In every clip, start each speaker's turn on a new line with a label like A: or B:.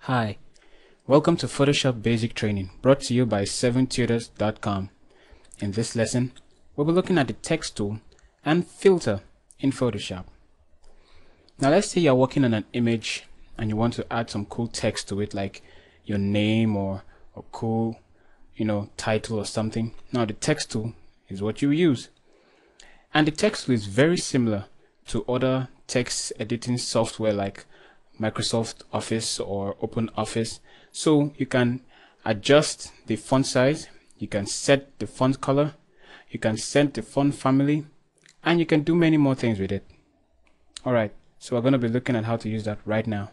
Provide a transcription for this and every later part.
A: Hi, welcome to Photoshop Basic Training, brought to you by 7tutors.com. In this lesson, we'll be looking at the text tool and filter in Photoshop. Now let's say you're working on an image and you want to add some cool text to it, like your name or a cool, title or something. Now the text tool is what you use. And the text tool is very similar to other text editing software like Microsoft Office or Open Office. So you can adjust the font size, you can set the font color, you can set the font family, and you can do many more things with it. Alright, so we're going to be looking at how to use that right now.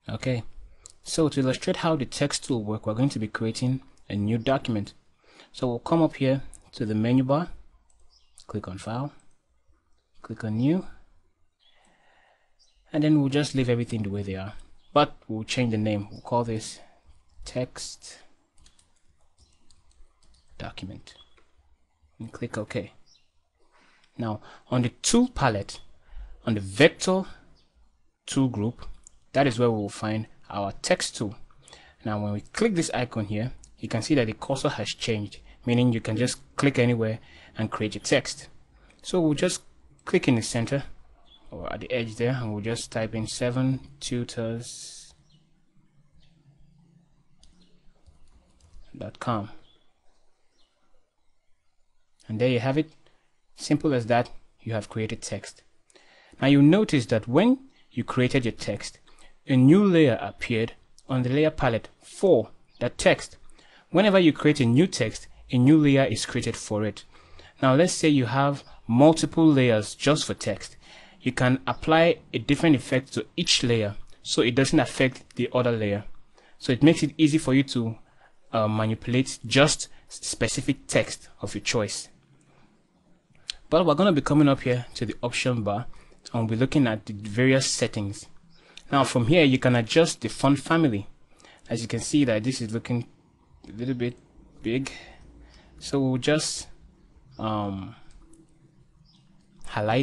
A: Okay, so to illustrate how the text tool works, we're going to be creating a new document. So we'll come up here to the menu bar, click on File, click on New, and then we'll just leave everything the way they are, but we'll change the name. We'll call this text document and click OK. Now on the tool palette, on the vector tool group, that is where we will find our text tool. Now when we click this icon here, you can see that the cursor has changed, meaning you can just click anywhere and create a text. So we'll just click in the center or at the edge there, and we'll just type in 7tutors.com, and there you have it. Simple as that. You have created text. Now you'll notice that when you created your text, a new layer appeared on the layer palette for that text. Whenever you create a new text, a new layer is created for it. Now let's say you have multiple layers just for text. You can apply a different effect to each layer so it doesn't affect the other layer. So it makes it easy for you to manipulate just specific text of your choice. But we're going to be coming up here to the option bar and we'll be looking at the various settings. Now from here you can adjust the font family. As you can see that this is looking a little bit big, so we'll just highlight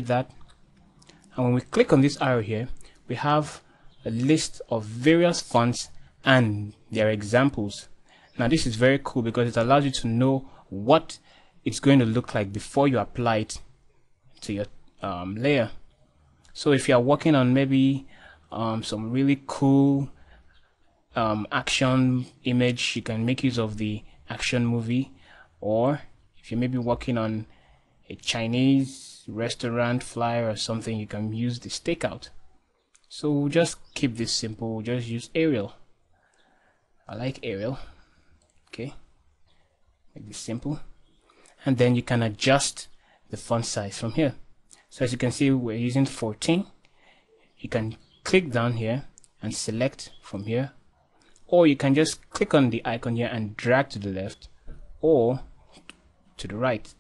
A: that. And when we click on this arrow here, we have a list of various fonts and their examples. Now this is very cool because it allows you to know what it's going to look like before you apply it to your layer. So if you are working on maybe some really cool action image, you can make use of the action movie. Or if you're maybe working on a Chinese restaurant flyer or something, you can use the stakeout. So we'll just keep this simple. We'll just use Arial. I like Arial. Okay, make this simple, and then you can adjust the font size from here. So as you can see, we're using 14. You can click down here and select from here, or you can just click on the icon here and drag to the left or to the right.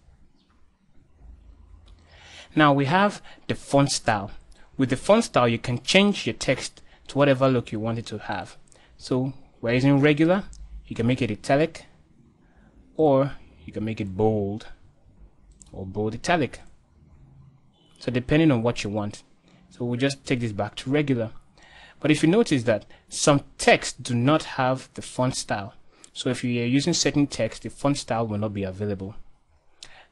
A: Now we have the font style. With the font style, you can change your text to whatever look you want it to have. So we're using regular. You can make it italic, or you can make it bold or bold italic. So depending on what you want. So we'll just take this back to regular. But if you notice that some text do not have the font style, so if you are using certain text, the font style will not be available.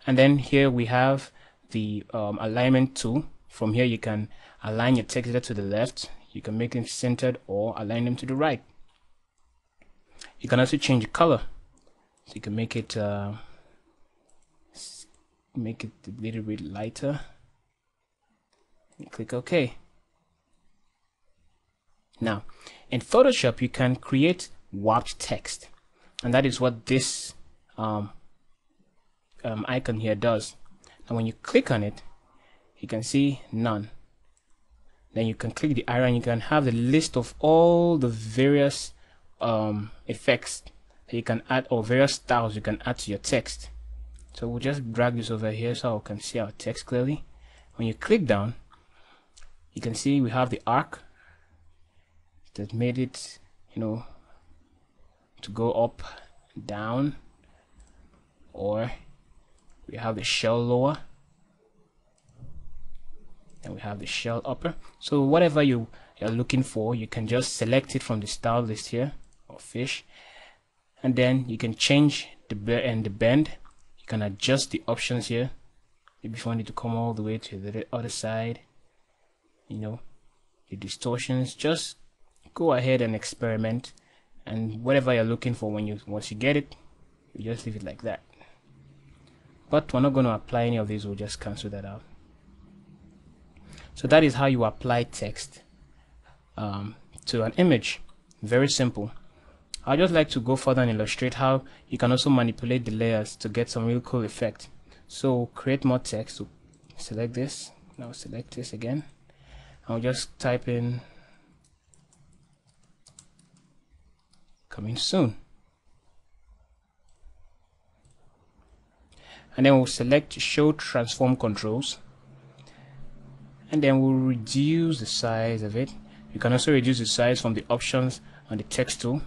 A: And then here we have the alignment tool. From here you can align your text either to the left, you can make them centered, or align them to the right. You can also change the color, so you can make it a little bit lighter and click OK. Now in Photoshop you can create warped text, and that is what this icon here does. And when you click on it, you can see none. Then you can click the arrow and you can have the list of all the various effects that you can add, or various styles you can add to your text. So we'll just drag this over here so we can see our text clearly. When you click down, you can see we have the arc that made it, to go up, down, or we have the shell lower, and we have the shell upper. So whatever you you're looking for, you can just select it from the style list here, or fish, and then you can change the bend. You can adjust the options here. Maybe if you want it to come all the way to the other side, the distortions, just go ahead and experiment, and whatever you're looking for, once you get it, you just leave it like that. But we're not going to apply any of these, we'll just cancel that out. So that is how you apply text to an image. Very simple. I'd just like to go further and illustrate how you can also manipulate the layers to get some real cool effect. So create more text. So select this, now select this again. I'll just type in coming soon, and then we'll select show transform controls, and then we'll reduce the size of it. You can also reduce the size from the options on the text tool,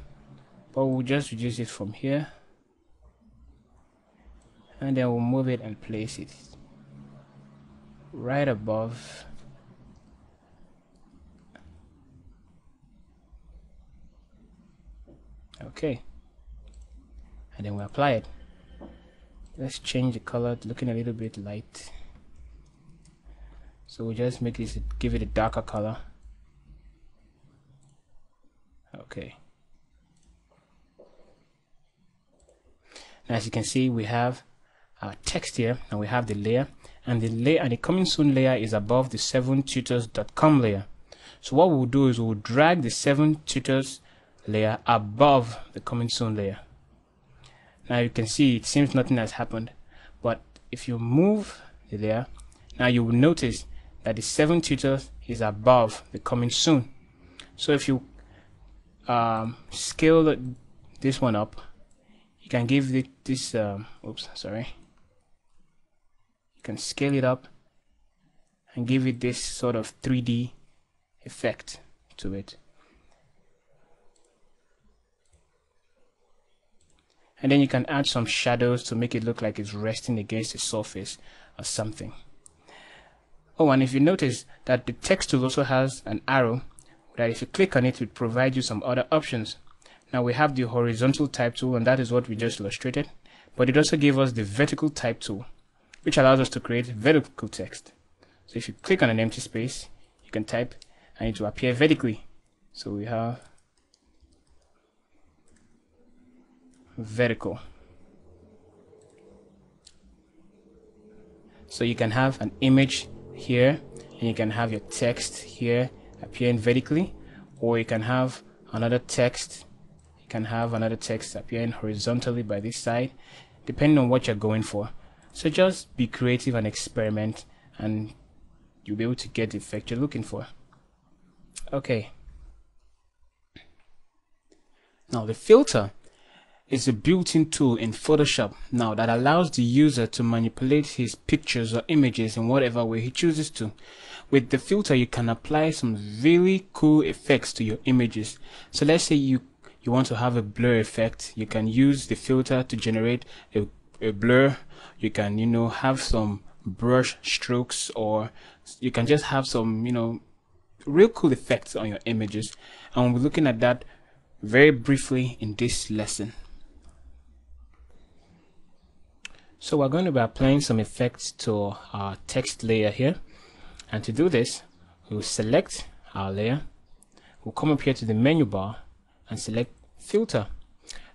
A: but we'll just reduce it from here, and then we'll move it and place it right above. Okay, and then we apply it. Let's change the color to looking a little bit light, so we'll just give it a darker color. Okay, now as you can see, we have our text here, and we have the layer, and the coming soon layer is above the 7tutors.com layer. So what we'll do is we'll drag the 7tutors layer above the coming soon layer. Now you can see it seems nothing has happened, but if you move the layer, now you will notice that the 7tutors is above the coming soon. So if you scale this one up, you can give it this you can scale it up and give it this sort of 3D effect to it. And then you can add some shadows to make it look like it's resting against the surface or something. Oh, and if you notice that the text tool also has an arrow that if you click on it, it will provide you some other options. Now we have the horizontal type tool, and that is what we just illustrated, but it also gave us the vertical type tool, which allows us to create vertical text. So if you click on an empty space, you can type and it will appear vertically. So we have vertical. So you can have an image here, and you can have your text here appearing vertically, or you can have another text. You can have another text appearing horizontally by this side, depending on what you're going for. So just be creative and experiment, and you'll be able to get the effect you're looking for. Okay. Now the filter is a built-in tool in Photoshop now that allows the user to manipulate his pictures or images in whatever way he chooses to. With the filter, you can apply some really cool effects to your images. So let's say you want to have a blur effect. You can use the filter to generate a blur. You can have some brush strokes, or you can just have some real cool effects on your images, and we'll be looking at that very briefly in this lesson. So we're going to be applying some effects to our text layer here, and to do this, we'll select our layer. We'll come up here to the menu bar and select filter.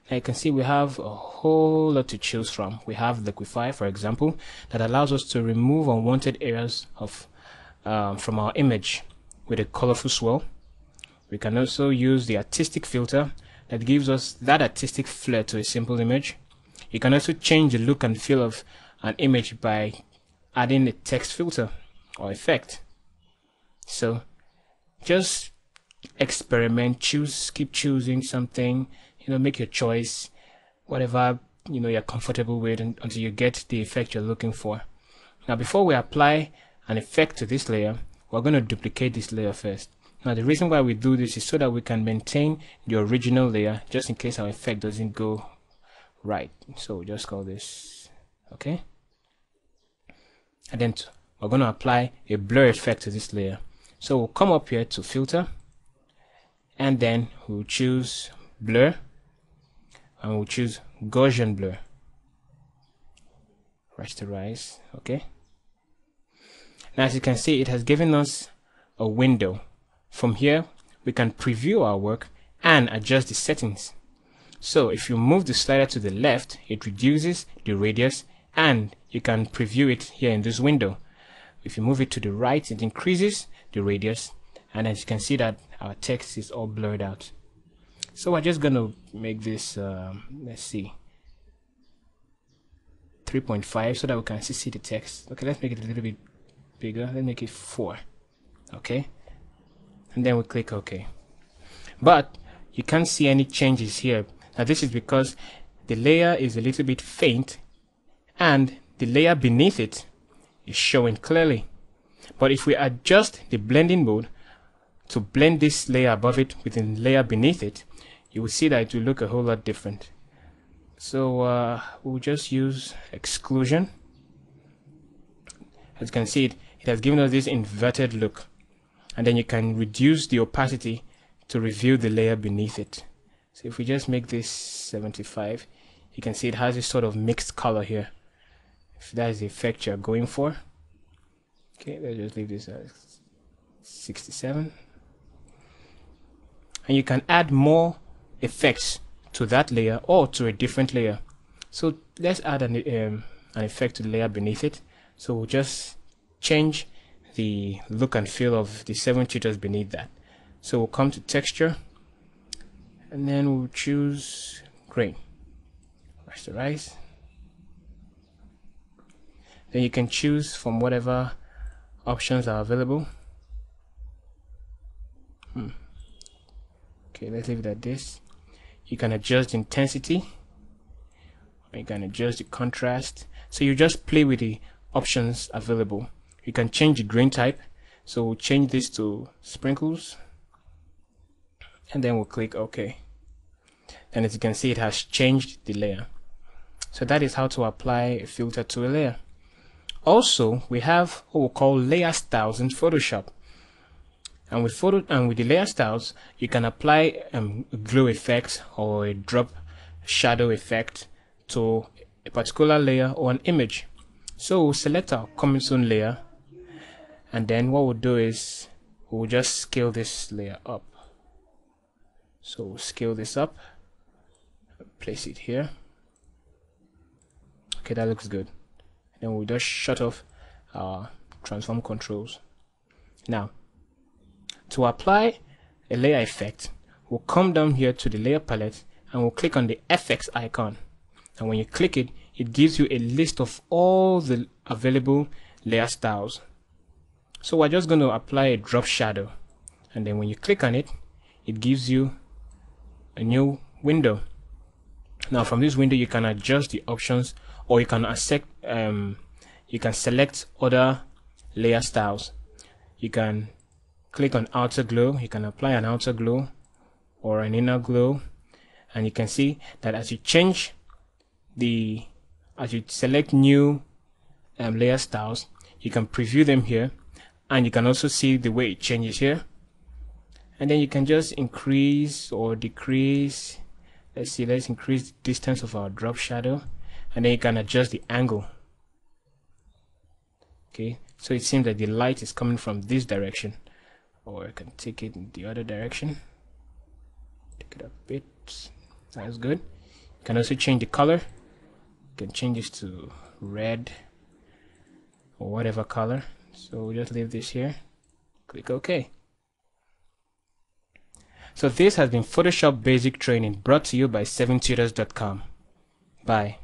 A: Now you can see we have a whole lot to choose from. We have liquify, for example, that allows us to remove unwanted areas of from our image with a colorful swirl. We can also use the artistic filter that gives us that artistic flair to a simple image. You can also change the look and feel of an image by adding a text filter or effect. So just experiment, keep choosing something, make your choice, whatever you're comfortable with, until you get the effect you're looking for. Now before we apply an effect to this layer, we're going to duplicate this layer first. Now the reason why we do this is so that we can maintain the original layer just in case our effect doesn't go right. So just call this okay, and then we're going to apply a blur effect to this layer. So we'll come up here to filter, and then we'll choose blur, and we'll choose Gaussian blur, rasterize. Okay, now as you can see, it has given us a window. From here we can preview our work and adjust the settings. So if you move the slider to the left, it reduces the radius, and you can preview it here in this window. If you move it to the right, it increases the radius, and as you can see that our text is all blurred out. So we're just going to make this let's see, 3.5 so that we can see the text. Okay, let's make it a little bit bigger. Let's make it 4. Okay, and then we click OK. But you can't see any changes here. Now this is because the layer is a little bit faint and the layer beneath it is showing clearly. But if we adjust the blending mode to blend this layer above it with the layer beneath it, you will see that it will look a whole lot different. So we'll just use exclusion. As you can see, it has given us this inverted look, and then you can reduce the opacity to reveal the layer beneath it. So if we just make this 75, you can see it has this sort of mixed color here, if that is the effect you're going for. Okay, let's just leave this at 67, and you can add more effects to that layer or to a different layer. So let's add an effect to the layer beneath it. So we'll just change the look and feel of the 7 tutors beneath that. So we'll come to texture, and then we'll choose grain, rasterize. Then you can choose from whatever options are available. Okay, let's leave it at this. You can adjust the intensity, or you can adjust the contrast. So you just play with the options available. You can change the grain type. So we'll change this to sprinkles, and then we'll click OK. And as you can see, it has changed the layer. So that is how to apply a filter to a layer. Also, we have what we call layer styles in Photoshop. And with the layer styles, you can apply a glow effect or a drop shadow effect to a particular layer or an image. So we'll select our coming soon layer, and then what we'll do is we'll just scale this layer up. So we'll scale this up, place it here. Okay, that looks good. Then we'll just shut off our transform controls. Now, to apply a layer effect, we'll come down here to the layer palette and we'll click on the FX icon. And when you click it, it gives you a list of all the available layer styles. So we're just going to apply a drop shadow, and then when you click on it, it gives you a new window. Now from this window, you can adjust the options, or you can select other layer styles. You can click on outer glow. You can apply an outer glow or an inner glow, and you can see that as you select new layer styles, you can preview them here, and you can also see the way it changes here. And then you can just increase or decrease. Let's increase the distance of our drop shadow, and then you can adjust the angle. Okay, so it seems that the light is coming from this direction, or I can take it in the other direction. Take it up a bit. That's good. You can also change the color. You can change this to red or whatever color. So we'll just leave this here. Click OK. So this has been Photoshop Basic Training, brought to you by 7tutors.com. Bye.